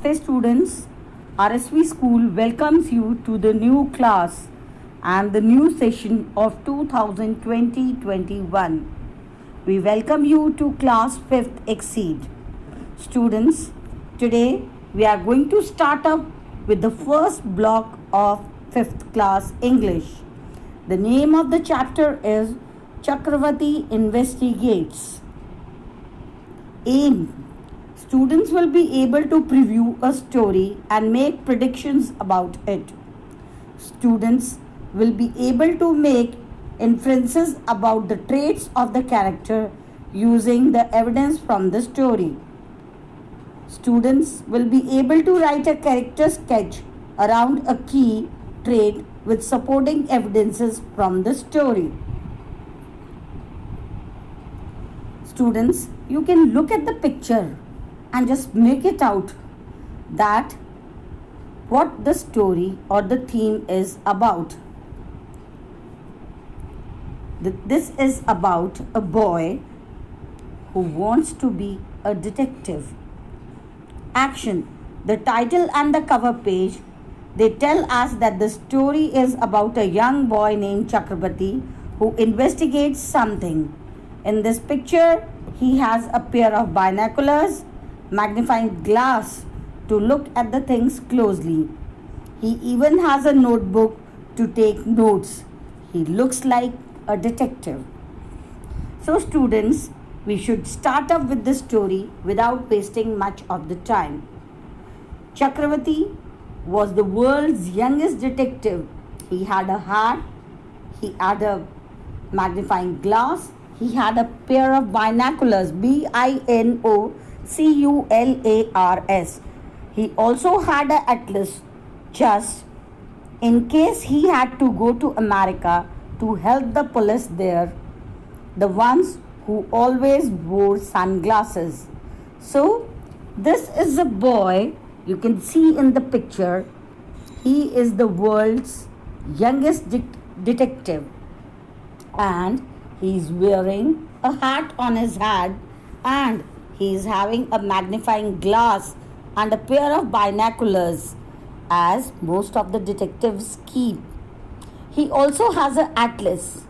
Namaste students. RSV School welcomes you to the new class and the new session of 2020-21. We welcome you to class 5th Exceed. Students, today we are going to start up with the first block of 5th class English. The name of the chapter is Chakravarti Investigates. Aim. Students will be able to preview a story and make predictions about it. Students will be able to make inferences about the traits of the character using the evidence from the story. Students will be able to write a character sketch around a key trait with supporting evidences from the story. Students, you can look at the picture and just make it out that what the story or the theme is about. This is about a boy who wants to be a detective. Action. The title and the cover page, they tell us that the story is about a young boy named Chakravarti who investigates something. In this picture, he has a pair of binoculars, magnifying glass to look at the things closely. He even has a notebook to take notes. He looks like a detective. So students, we should start up with the story without wasting much of the time. Chakravarti was the world's youngest detective. He had a hat, he had a magnifying glass, he had a pair of binoculars, binoculars. He also had an atlas just in case he had to go to America to help the police there, the ones who always wore sunglasses. So this is a boy you can see in the picture. He is the world's youngest detective, and he is wearing a hat on his head, and he is having a magnifying glass and a pair of binoculars, as most of the detectives keep. He also has an atlas.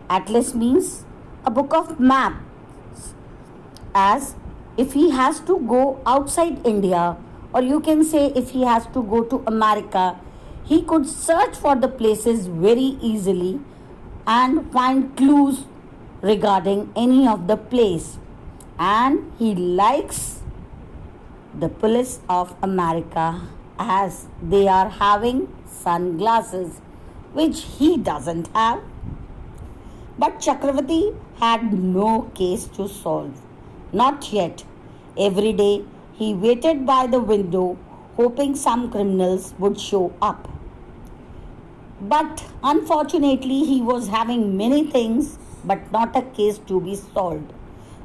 Atlas means a book of maps, as if he has to go outside India, or you can say if he has to go to America, he could search for the places very easily and find clues regarding any of the place. And he likes the police of America as they are having sunglasses, which he doesn't have. But Chakravarti had no case to solve. Not yet. Every day he waited by the window hoping some criminals would show up. But unfortunately he was having many things but not a case to be solved.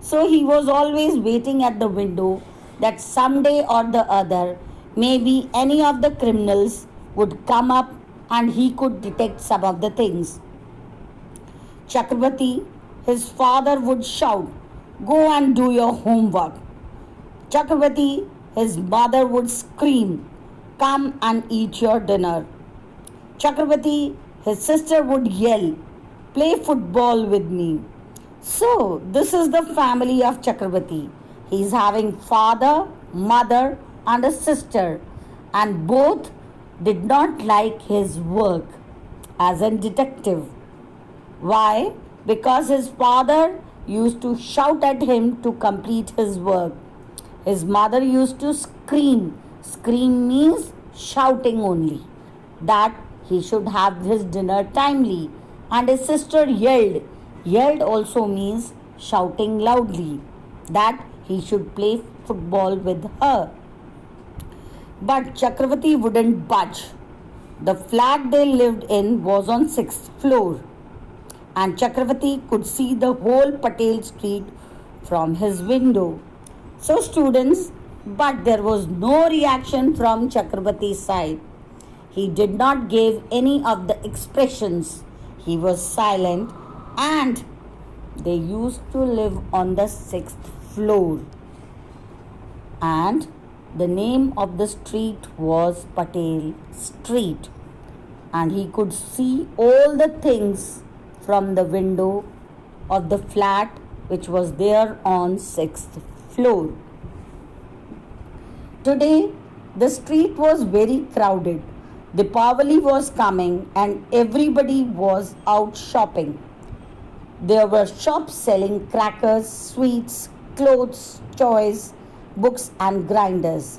So he was always waiting at the window that someday or the other maybe any of the criminals would come up and he could detect some of the things. Chakravarti, his father would shout, "Go and do your homework." Chakravarti, his mother would scream, "Come and eat your dinner." Chakravarti, his sister would yell, "Play football with me." So, this is the family of Chakravarti. He is having father, mother, and a sister, and both did not like his work as a detective. Why? Because his father used to shout at him to complete his work. His mother used to scream. Scream means shouting only, that he should have his dinner timely. And his sister yelled. Yelled also means shouting loudly, that he should play football with her. But Chakravarti wouldn't budge. The flat they lived in was on 6th floor, and Chakravarti could see the whole Patel Street from his window. So students, but there was no reaction from Chakravarti's side. He did not give any of the expressions. He was silent, and they used to live on the 6th floor. And The name of the street was Patel Street, and he could see all the things from the window of the flat which was there on 6th floor. Today, the street was very crowded. Deepavali was coming and everybody was out shopping. There were shops selling crackers, sweets, clothes, toys, books, and grinders.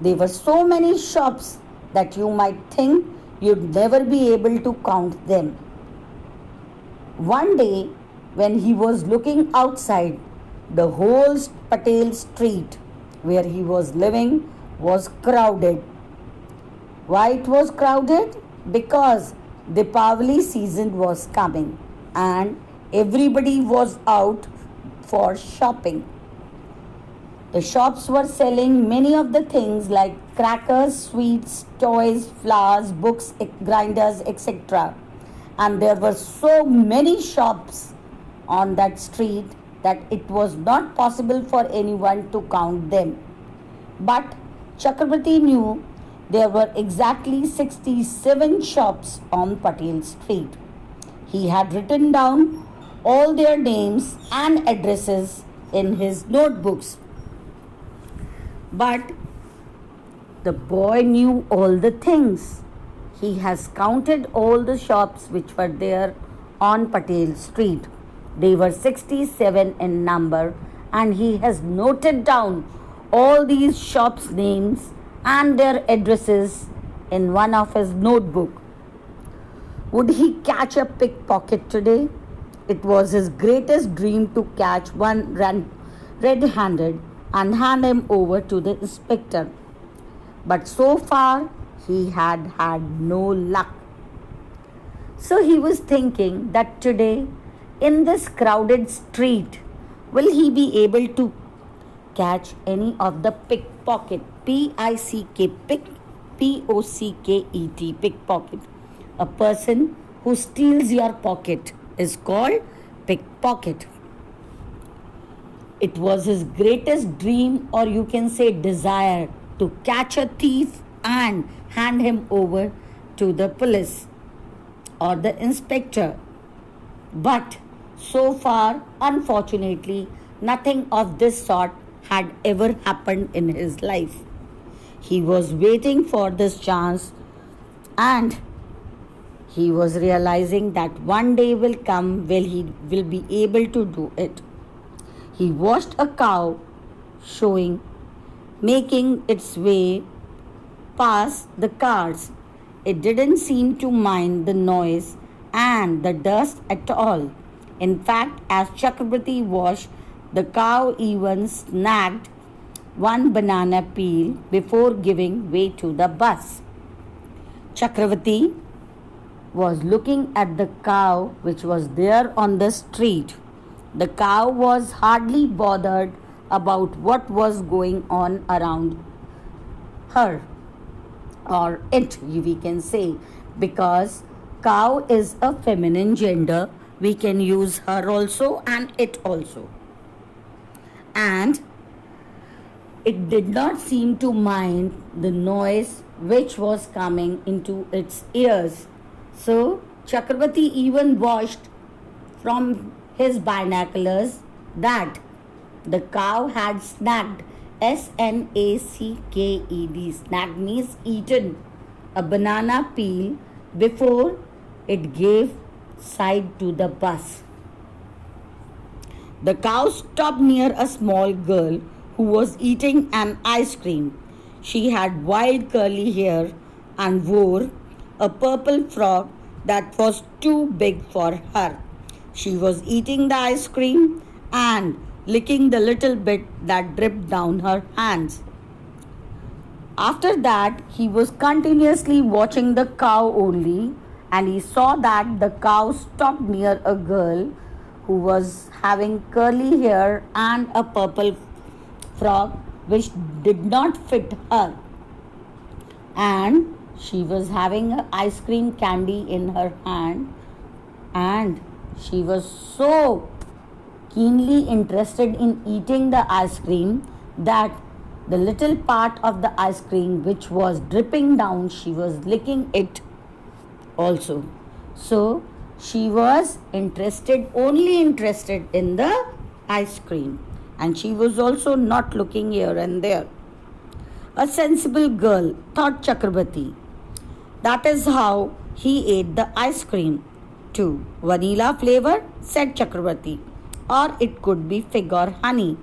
There were so many shops that you might think you'd never be able to count them. One day, when he was looking outside, the whole Patel street where he was living was crowded. Why it was crowded? Because the Deepavali season was coming and everybody was out for shopping. The shops were selling many of the things like crackers, sweets, toys, flowers, books, grinders, etc. And there were so many shops on that street that it was not possible for anyone to count them. But Chakrabarti knew there were exactly 67 shops on Patel Street. He had written down all their names and addresses in his notebooks. But the boy knew all the things. He has counted all the shops which were there on Patel Street. They were 67 in number, and he has noted down all these shops' names and their addresses in one of his notebook. Would he catch a pickpocket today? It was his greatest dream to catch one red-handed and hand him over to the inspector. But so far, he had had no luck. So he was thinking that today, in this crowded street, will he be able to catch any of the pickpocket? P-I-C-K, P-O-C-K-E-T, pickpocket. A person who steals your pocket is called pickpocket. It was his greatest dream, or you can say desire, to catch a thief and hand him over to the police or the inspector. But so far, unfortunately, nothing of this sort had ever happened in his life. He was waiting for this chance, and he was realizing that one day will come when he will be able to do it. He watched a cow making its way past the cars. It didn't seem to mind the noise and the dust at all. In fact, as Chakrabarti watched, the cow even snagged one banana peel before giving way to the bus. Chakrabarti was looking at the cow which was there on the street. The cow was hardly bothered about what was going on around her, or it, we can say, because cow is a feminine gender. We can use her also and it also. And it did not seem to mind the noise which was coming into its ears. So Chakrabarti even watched from his binoculars that the cow had snagged, S-N-A-C-K-E-D, snagged means eaten, a banana peel before it gave side to the bus. The cow stopped near a small girl who was eating an ice cream. She had wild curly hair and wore a purple frock that was too big for her. She was eating the ice cream and licking the little bit that dripped down her hands. After that, he was continuously watching the cow only, and he saw that the cow stopped near a girl who was having curly hair and a purple frock which did not fit her. And she was having an ice cream candy in her hand, and she was so keenly interested in eating the ice cream that The little part of the ice cream which was dripping down, she was licking it also. So she was only interested in the ice cream, and she was also not looking here and there. A sensible girl, thought Chakrabarti. That is how he ate the ice cream too. Vanilla flavor, said Chakrabarti, or it could be fig or honey.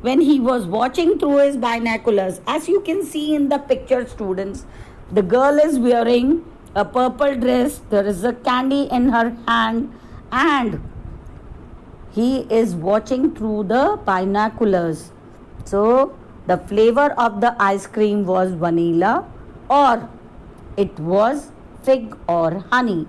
When he was watching through his binoculars, as you can see in the picture, students, the girl is wearing a purple dress, there is a candy in her hand, and he is watching through the binoculars. So the flavor of the ice cream was vanilla, or it was fig or honey,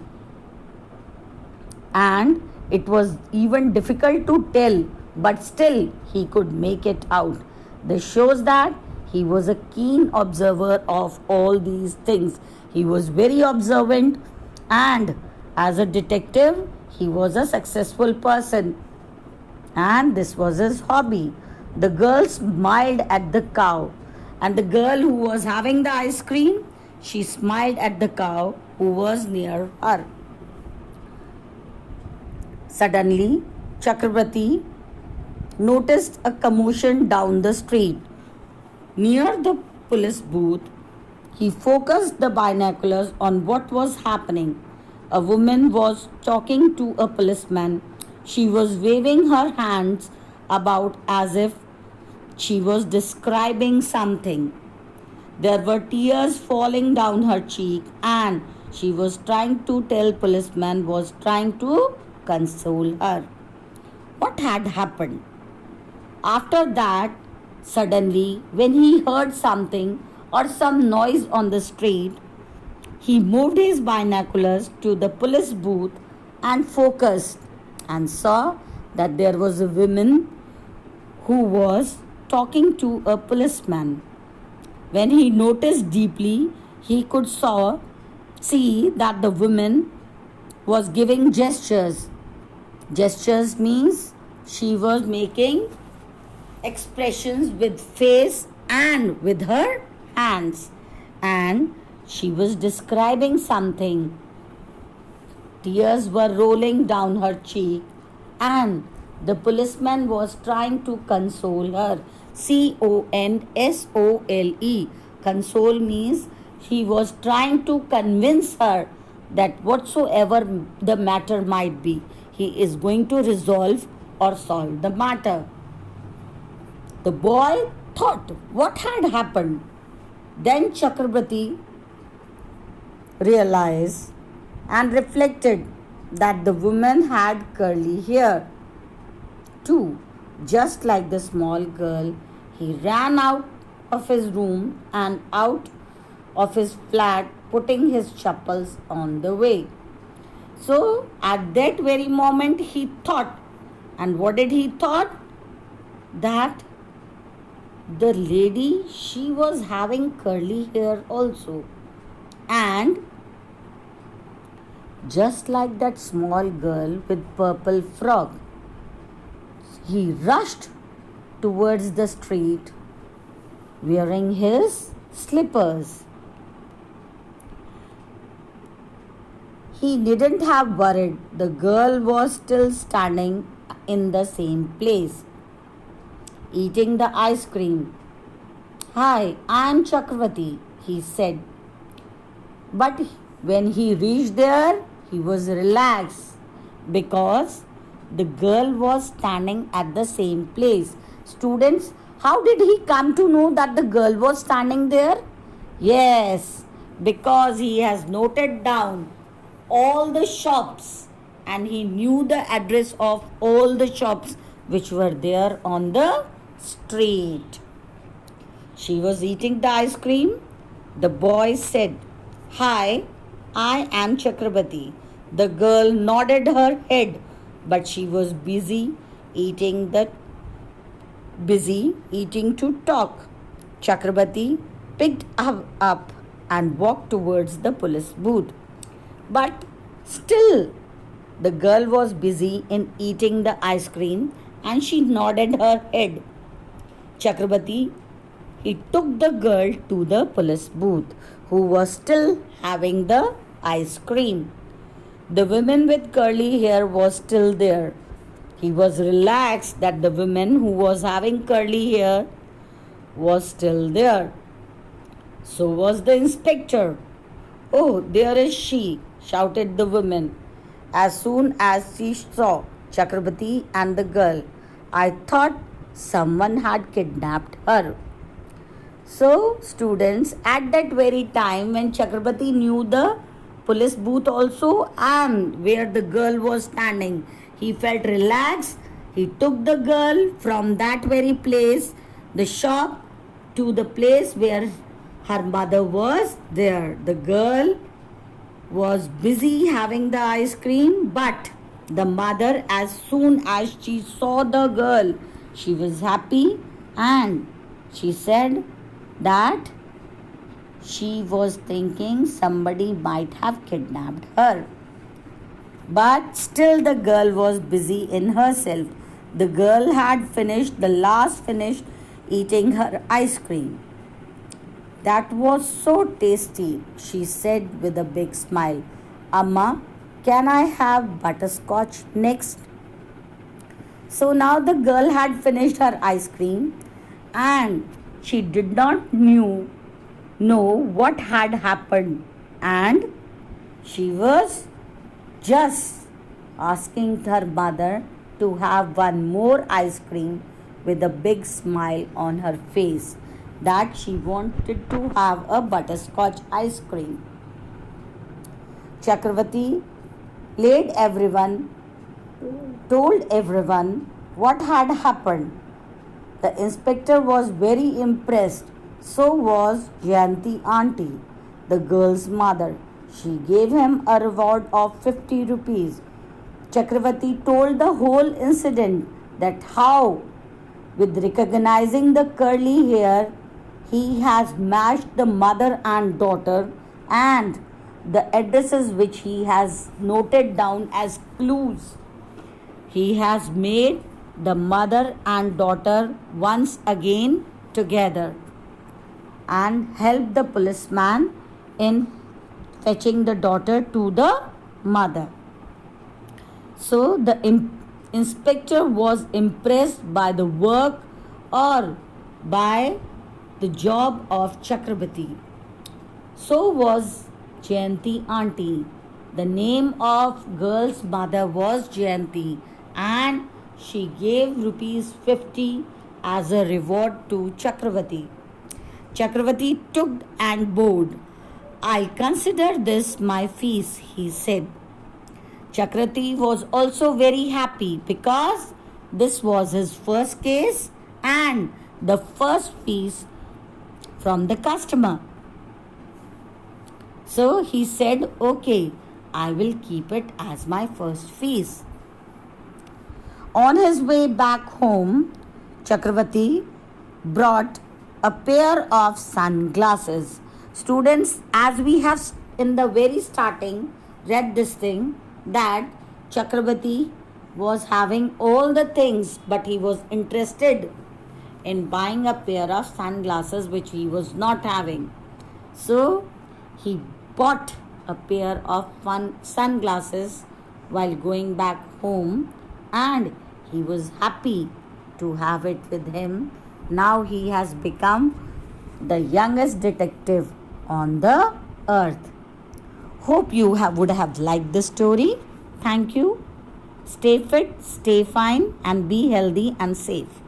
and it was even difficult to tell, but still he could make it out. This shows that he was a keen observer of all these things. He was very observant, and as a detective, he was a successful person, and this was his hobby. The girl smiled at the cow, and the girl who was having the ice cream, she smiled at the cow who was near her. Suddenly, Chakrabarti noticed a commotion down the street. Near the police booth, he focused the binoculars on what was happening. A woman was talking to a policeman. She was waving her hands about as if she was describing something. There were tears falling down her cheek, and she was trying to tell policeman was trying to console her. What had happened? After that, suddenly, when he heard something or some noise on the street, he moved his binoculars to the police booth and focused and saw that there was a woman who was talking to a policeman. When he noticed deeply, he could see that the woman was giving gestures. Gestures means she was making expressions with face and with her hands, and she was describing something. Tears were rolling down her cheek, and the policeman was trying to console her. CONSOLE. Console means he was trying to convince her that whatsoever the matter might be, he is going to resolve or solve the matter. The boy thought what had happened. Then Chakrabarti realized and reflected that the woman had curly hair too. Just like the small girl, he ran out of his room and out of his flat, putting his chappals on the way. So at that very moment he thought, and what did he thought? That the lady, she was having curly hair also, and just like that small girl with purple frock, he rushed towards the street wearing his slippers. He didn't have worried. The girl was still standing in the same place, eating the ice cream. "Hi, I'm Chakrabarti," he said. But when he reached there, he was relaxed because the girl was standing at the same place. Students, how did he come to know that the girl was standing there? Yes, because he has noted down all the shops and he knew the address of all the shops which were there on the street. She was eating the ice cream. The boy said, "Hi, I am Chakrabarti." The girl nodded her head, but she was busy eating to talk. Chakrabarti picked her up and walked towards the police booth. But still, the girl was busy in eating the ice cream and she nodded her head. Chakrabarti he took the girl to the police booth, who was still having the ice cream. The woman with curly hair was still there. He was relaxed that the woman who was having curly hair was still there. So was the inspector. "Oh, there is she," shouted the woman as soon as she saw Chakrabarti and the girl. "I thought someone had kidnapped her." So, students, at that very time when Chakrabarti knew the police booth also and where the girl was standing, he felt relaxed. He took the girl from that very place, the shop, to the place where her mother was there. The girl was busy having the ice cream, but the mother, as soon as she saw the girl, she was happy and she said that she was thinking somebody might have kidnapped her. But still, the girl was busy in herself. The girl had finished eating her ice cream. "That was so tasty," she said with a big smile. "Amma, can I have butterscotch next?" So now the girl had finished her ice cream and she did not know what had happened, and she was just asking her mother to have one more ice cream with a big smile on her face that she wanted to have a butterscotch ice cream. Chakravarti told everyone what had happened. The inspector was very impressed. So was Jayanti auntie, the girl's mother. She gave him a reward of 50 rupees. Chakravarti told the whole incident, that how, with recognizing the curly hair, he has matched the mother and daughter, and the addresses which he has noted down as clues. He has made the mother and daughter once again together and helped the policeman in fetching the daughter to the mother. So the inspector was impressed by the work or by the job of Chakrabarti. So was Jayanti auntie. The name of girl's mother was Jayanti, and she gave rupees 50 as a reward to Chakravarti. Chakravarti took and bowed. "I consider this my fees," he said. Chakravarti was also very happy because this was his first case and the first fees from the customer. So he said, "Okay, I will keep it as my first fees." On his way back home, Chakravarti brought a pair of sunglasses. Students, as we have in the very starting read this thing, that Chakravarti was having all the things, but he was interested in buying a pair of sunglasses which he was not having. So he bought a pair of sunglasses while going back home, and he was happy to have it with him. Now he has become the youngest detective on the earth. Hope you would have liked this story. Thank you. Stay fit, stay fine, and be healthy and safe.